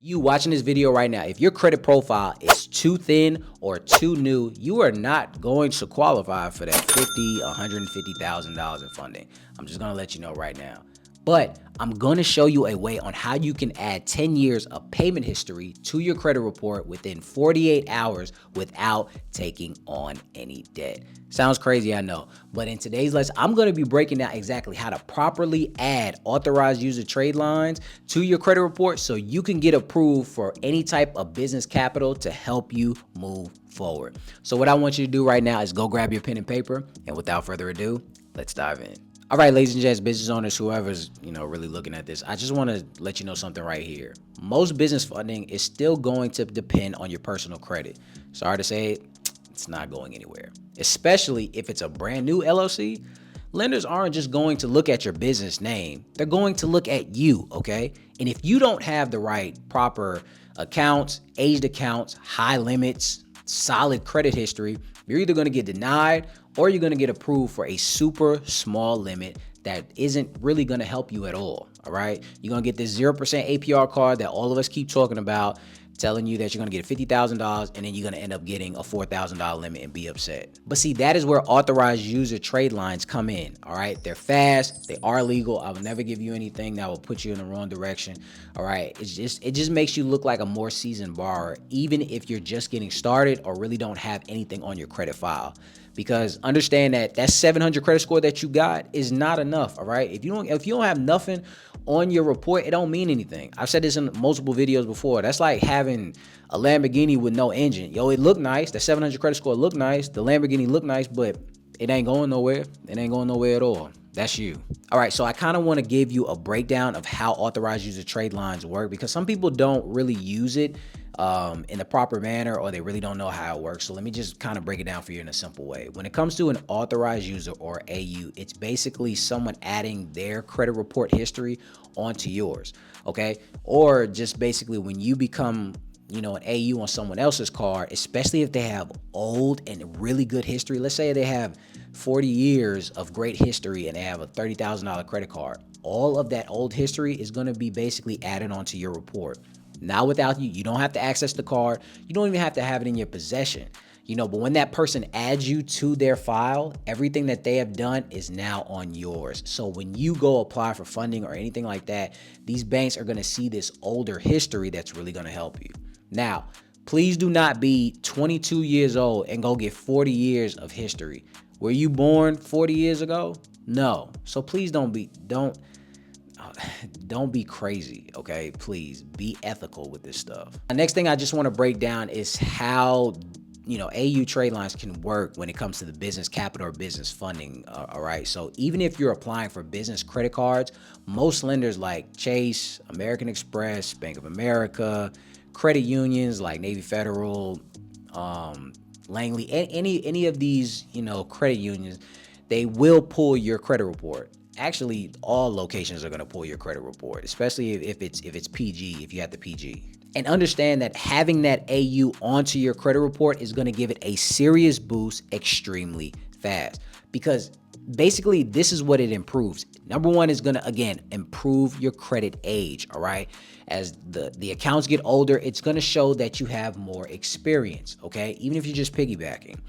You watching this video right now, if your credit profile is too thin or too new, you are not going to qualify for that $50,000, $150,000 in funding. I'm just going to let you know right now. But I'm going to show you a way on how you can add 10 years of payment history to your credit report within 48 hours without taking on any debt. Sounds crazy, I know. But in today's lesson, I'm going to be breaking down exactly how to properly add authorized user trade lines to your credit report so you can get approved for any type of business capital to help you move forward. So what I want you to do right now is go grab your pen and paper. And without further ado, let's dive in. All right, ladies and gents, business owners, whoever's, really looking at this, I just want to let you know something right here. Most business funding is still going to depend on your personal credit. Sorry to say it, it's not going anywhere. Especially if it's a brand new LLC, lenders aren't just going to look at your business name. They're going to look at you, okay? And if you don't have the right proper accounts, aged accounts, high limits, solid credit history, you're either going to get denied or you're going to get approved for a super small limit that isn't really going to help you at all right? You're going to get this 0% APR card that all of us keep talking about, telling you that you're going to get $50,000 and then you're going to end up getting a $4,000 limit and be upset. But see, that is where authorized user trade lines come in, all right? They're fast, they are legal. I will never give you anything that will put you in the wrong direction, all right? It just makes you look like a more seasoned borrower, even if you're just getting started or really don't have anything on your credit file. Because understand that 700 credit score that you got is not enough, all right? If you don't have nothing on your report, it don't mean anything. I've said this in multiple videos before. That's like having a Lamborghini with no engine. Yo, it looked nice. The 700 credit score looked nice. The Lamborghini looked nice, but it ain't going nowhere. It ain't going nowhere at all. That's you. All right, so I kind of want to give you a breakdown of how authorized user trade lines work because some people don't really use it in the proper manner, or they really don't know how it works. So let me just kind of break it down for you in a simple way. When it comes to an authorized user or AU, it's basically someone adding their credit report history onto yours, okay? Or just basically when you become an AU on someone else's card, especially if they have old and really good history. Let's say they have 40 years of great history and they have a $30,000 credit card. All of that old history is going to be basically added onto your report. Now without you don't have to access the card. You don't even have to have it in your possession. But when that person adds you to their file, everything that they have done is now on yours. So when you go apply for funding or anything like that, these banks are going to see this older history that's really going to help you. Now, please do not be 22 years old and go get 40 years of history. Were you born 40 years ago? No. So please don't be crazy, okay? Please be ethical with this stuff. The next thing I just want to break down is how AU trade lines can work when it comes to the business capital or business funding, all right? So even if you're applying for business credit cards, most lenders like Chase, American Express, Bank of America, credit unions like Navy Federal, Langley, any of these, credit unions, they will pull your credit report. Actually, all locations are going to pull your credit report, especially if it's PG, if you have the PG. And understand that having that AU onto your credit report is going to give it a serious boost extremely fast, because basically this is what it improves. Number one is going to, again, improve your credit age, all right? As the accounts get older, it's going to show that you have more experience, okay? Even if you're just piggybacking.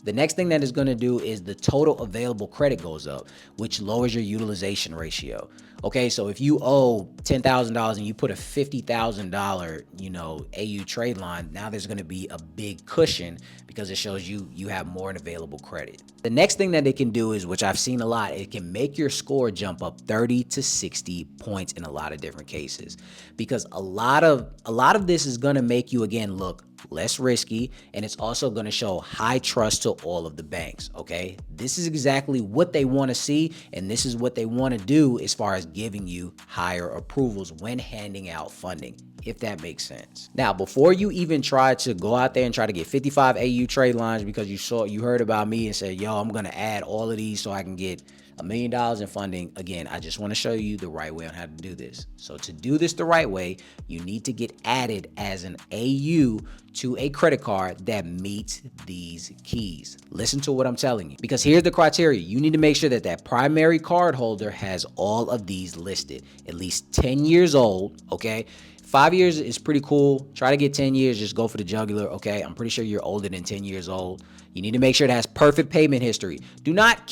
The next thing that is going to do is the total available credit goes up, which lowers your utilization ratio. Okay, so if you owe $10,000 and you put a $50,000, AU trade line, now there's going to be a big cushion because it shows you have more in available credit. The next thing that it can do is, which I've seen a lot, it can make your score jump up 30 to 60 points in a lot of different cases, because a lot of this is going to make you, again, look less risky, and it's also going to show high trust to all of the banks, okay? This is exactly what they want to see, and this is what they want to do as far as giving you higher approvals when handing out funding, if that makes sense. Now, before you even try to go out there and try to get 55 AU trade lines because you heard about me and said, yo, I'm going to add all of these so I can get $1 million in funding. Again, I just want to show you the right way on how to do this. So to do this the right way, you need to get added as an AU to a credit card that meets these keys. Listen to what I'm telling you, because here's the criteria. You need to make sure that primary card holder has all of these listed, at least 10 years old, okay? 5 years is pretty cool. Try to get 10 years, just go for the jugular, okay? I'm pretty sure you're older than 10 years old. You need to make sure it has perfect payment history. Do not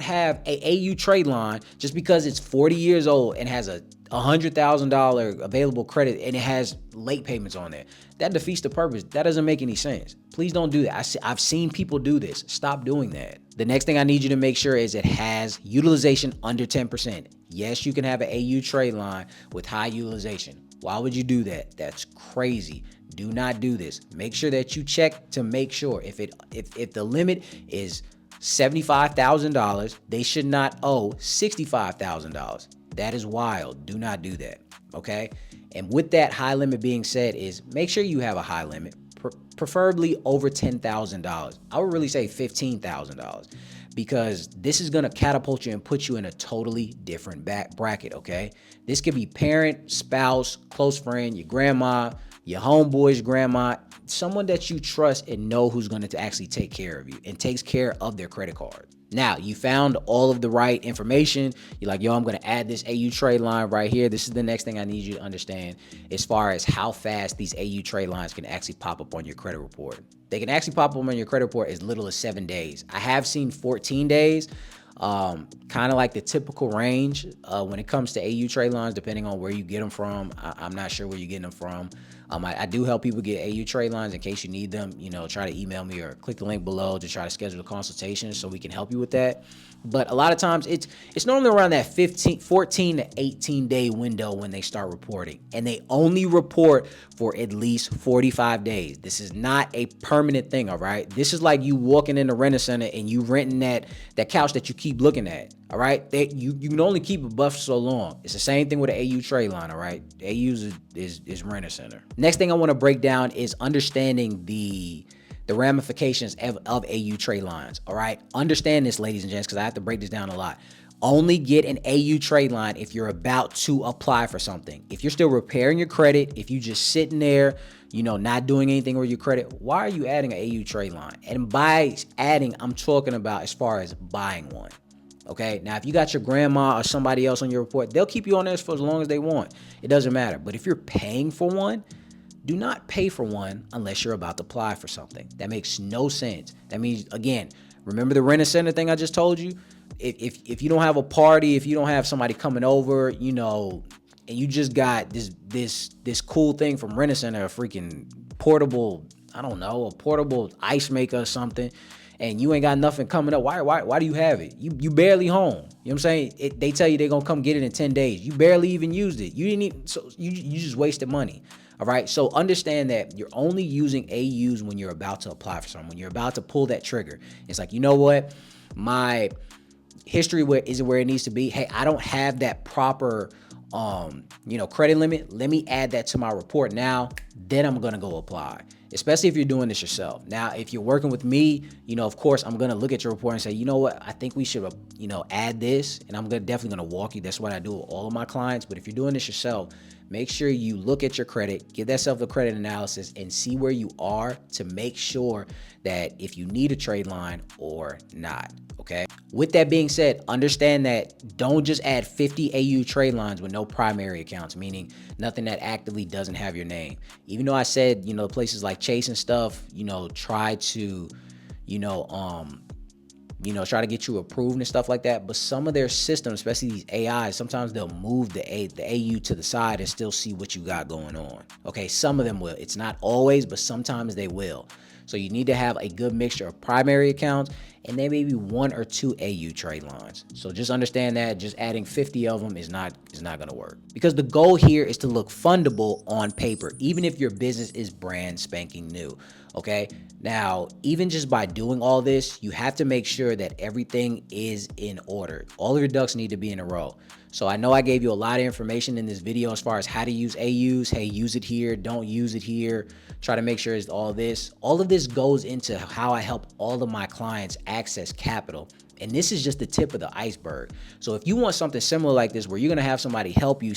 have a AU trade line just because it's 40 years old and has a $100,000 available credit and it has late payments on there. That defeats the purpose. That doesn't make any sense. Please don't do that. I've seen people do this. Stop doing that. The next thing I need you to make sure is it has utilization under 10%. Yes, you can have an AU trade line with high utilization. Why would you do that? That's crazy. Do not do this. Make sure that you check to make sure if the limit is $75,000, they should not owe $65,000. That is wild. Do not do that. Okay. And with that high limit being said, is make sure you have a high limit, preferably over $10,000. I would really say $15,000 because this is going to catapult you and put you in a totally different bracket. Okay. This could be parent, spouse, close friend, your grandma, your homeboy's grandma, someone that you trust and know who's going to actually take care of you and takes care of their credit card. Now, you found all of the right information. You're like, yo, I'm going to add this AU trade line right here. This is the next thing I need you to understand as far as how fast these AU trade lines can actually pop up on your credit report. They can actually pop up on your credit report as little as 7 days. I have seen 14 days, kind of like the typical range when it comes to AU trade lines, depending on where you get them from. I'm not sure where you're getting them from. I do help people get AU trade lines in case you need them. Try to email me or click the link below to try to schedule a consultation so we can help you with that. But a lot of times it's normally around that 14 to 18 day window when they start reporting, and they only report for at least 45 days. This is not a permanent thing. All right. This is like you walking in the rent center and you renting that couch that you keep looking at. All right. You can only keep a buff so long. It's the same thing with an AU trade line. All right. AU is rent center. Next thing I want to break down is understanding the ramifications of AU trade lines. All right. Understand this, ladies and gents, because I have to break this down a lot. Only get an AU trade line if you're about to apply for something. If you're still repairing your credit, if you just sitting there, not doing anything with your credit, why are you adding an AU trade line? And by adding, I'm talking about as far as buying one. Okay. Now, if you got your grandma or somebody else on your report, they'll keep you on this for as long as they want. It doesn't matter. But if you're paying for one, do not pay for one unless you're about to apply for something. That makes no sense. That means, again, remember the rent-a-center thing I just told you? If you don't have a party, if you don't have somebody coming over, and you just got this cool thing from rent-a-center, a freaking portable, I don't know, a portable ice maker or something, and you ain't got nothing coming up, why do you have it? You barely home. You know what I'm saying? They tell you they're gonna come get it in 10 days. You barely even used it. You didn't even, so you just wasted money. All right. So understand that you're only using AUs when you're about to apply for something, when you're about to pull that trigger. It's like, you know what? My history isn't where it needs to be. Hey, I don't have that proper, credit limit. Let me add that to my report now. Then I'm going to go apply, especially if you're doing this yourself. Now, if you're working with me, of course, I'm going to look at your report and say, you know what? I think we should, add this, and I'm definitely going to walk you. That's what I do with all of my clients. But if you're doing this yourself, make sure you look at your credit, give yourself a credit analysis, and see where you are to make sure that if you need a trade line or not. Okay. With that being said, understand that don't just add 50 AU trade lines with no primary accounts, meaning nothing that actively doesn't have your name. Even though I said, places like Chase and stuff, try to, try to get you approved and stuff like that. But some of their systems, especially these AIs, sometimes they'll move the AU to the side and still see what you got going on. Okay, some of them will. It's not always, but sometimes they will. So you need to have a good mixture of primary accounts and then maybe 1 or 2 AU trade lines. So just understand that just adding 50 of them is not going to work, because the goal here is to look fundable on paper, even if your business is brand spanking new. Okay. Now, even just by doing all this, you have to make sure that everything is in order. All of your ducks need to be in a row. So I know I gave you a lot of information in this video as far as how to use AUs. Hey, use it here. Don't use it here. Try to make sure it's all this. All of this goes into how I help all of my clients access capital. And this is just the tip of the iceberg. So if you want something similar like this, where you're going to have somebody help you,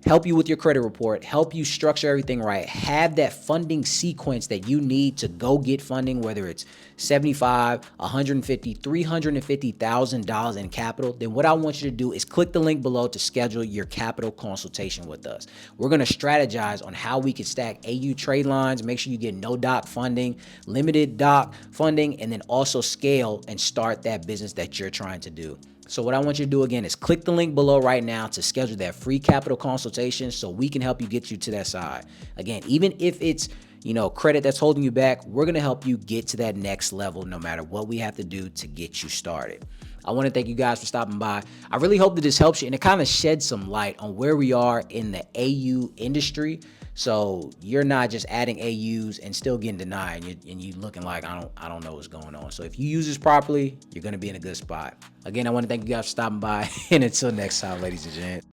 help you with your credit report, help you structure everything right, have that funding sequence that you need to go get funding, whether it's $75, $150, $350,000 in capital, then what I want you to do is click the link below to schedule your capital consultation with us. We're going to strategize on how we can stack AU trade lines, make sure you get no doc funding, limited doc funding, and then also scale and start that business that you're trying to do. So what I want you to do again is click the link below right now to schedule that free capital consultation so we can help you get you to that side. Again, even if it's, credit that's holding you back, we're going to help you get to that next level no matter what we have to do to get you started. I want to thank you guys for stopping by. I really hope that this helps you and it kind of sheds some light on where we are in the AU industry. So you're not just adding AUs and still getting denied and you looking like, I don't know what's going on. So if you use this properly, you're going to be in a good spot. Again, I want to thank you guys for stopping by. And until next time, ladies and gents.